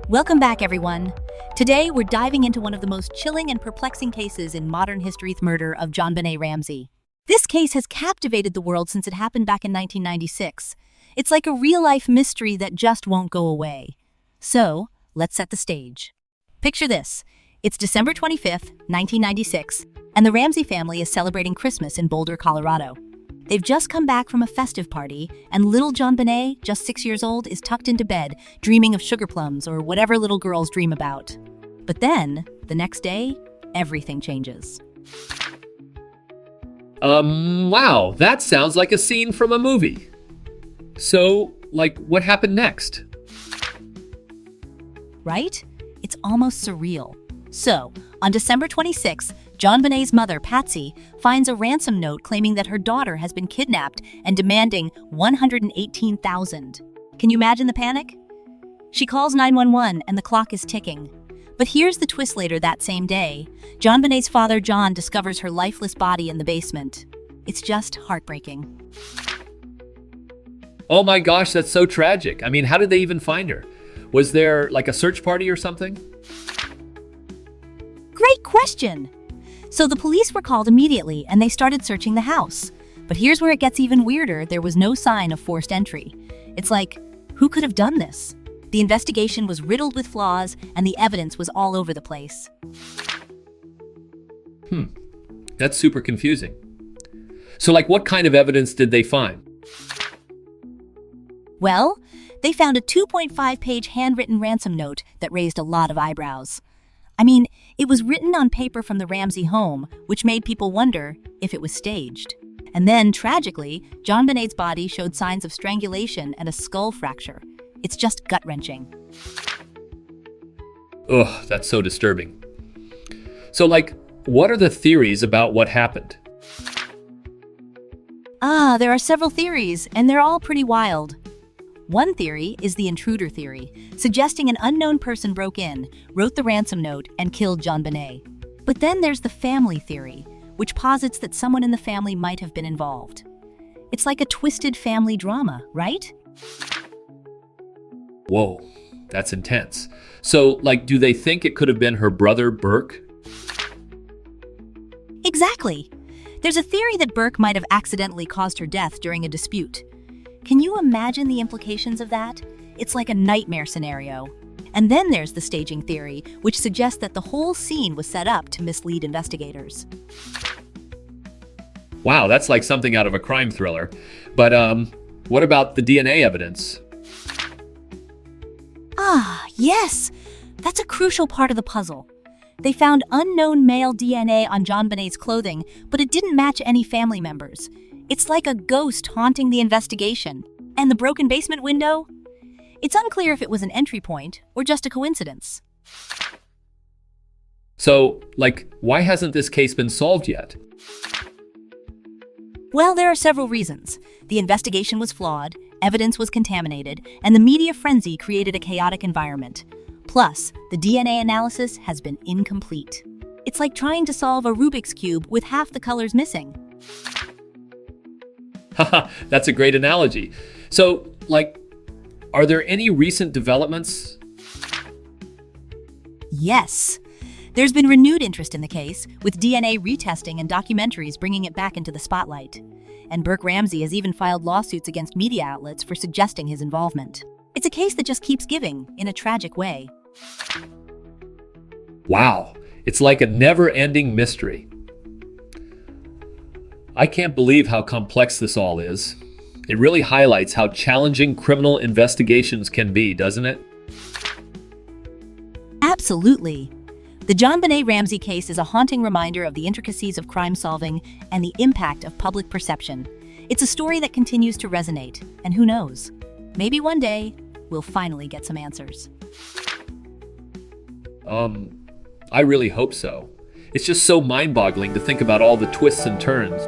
Welcome back, everyone. Today, we're diving into one of the most chilling and perplexing cases in modern history's murder of JonBenét Ramsey. This case has captivated the world since it happened back in 1996. It's like a real-life mystery that just won't go away. So, let's set the stage. Picture this. It's December 25th, 1996, and the Ramsey family is celebrating Christmas in Boulder, Colorado. They've just come back from a festive party, and little JonBenét, just 6 years old, is tucked into bed, dreaming of sugar plums or whatever little girls dream about. But then, the next day, everything changes. Wow, that sounds like a scene from a movie. So, what happened next? Right? It's almost surreal. So, on December 26th, JonBenét's mother, Patsy, finds a ransom note claiming that her daughter has been kidnapped and demanding $118,000. Can you imagine the panic? She calls 911 and the clock is ticking. But here's the twist later that same day. JonBenét's father, John, discovers her lifeless body in the basement. It's just heartbreaking. Oh my gosh, that's so tragic. I mean, how did they even find her? Was there a search party or something? Great question! So the police were called immediately and they started searching the house. But here's where it gets even weirder. There was no sign of forced entry. It's like, who could have done this? The investigation was riddled with flaws and the evidence was all over the place. That's super confusing. So what kind of evidence did they find? Well, they found a 2.5-page handwritten ransom note that raised a lot of eyebrows. I mean, it was written on paper from the Ramsey home, which made people wonder if it was staged. And then, tragically, JonBenét's body showed signs of strangulation and a skull fracture. It's just gut-wrenching. Ugh, that's so disturbing. So, what are the theories about what happened? There are several theories, and they're all pretty wild. One theory is the intruder theory, suggesting an unknown person broke in, wrote the ransom note, and killed JonBenét. But then there's the family theory, which posits that someone in the family might have been involved. It's like a twisted family drama, right? Whoa, that's intense. So, do they think it could have been her brother, Burke? Exactly. There's a theory that Burke might have accidentally caused her death during a dispute. Can you imagine the implications of that? It's like a nightmare scenario. And then there's the staging theory, which suggests that the whole scene was set up to mislead investigators. Wow, that's like something out of a crime thriller. But what about the DNA evidence? Yes! That's a crucial part of the puzzle. They found unknown male DNA on JonBenét's clothing, but it didn't match any family members. It's like a ghost haunting the investigation. And the broken basement window? It's unclear if it was an entry point or just a coincidence. So, why hasn't this case been solved yet? Well, there are several reasons. The investigation was flawed, evidence was contaminated, and the media frenzy created a chaotic environment. Plus, the DNA analysis has been incomplete. It's like trying to solve a Rubik's Cube with half the colors missing. Haha, that's a great analogy. So, are there any recent developments? Yes. There's been renewed interest in the case, with DNA retesting and documentaries bringing it back into the spotlight. And Burke Ramsey has even filed lawsuits against media outlets for suggesting his involvement. It's a case that just keeps giving, in a tragic way. Wow, it's like a never-ending mystery. I can't believe how complex this all is. It really highlights how challenging criminal investigations can be, doesn't it? Absolutely. The JonBenét Ramsey case is a haunting reminder of the intricacies of crime solving and the impact of public perception. It's a story that continues to resonate, and who knows, maybe one day we'll finally get some answers. I really hope so. It's just so mind-boggling to think about all the twists and turns.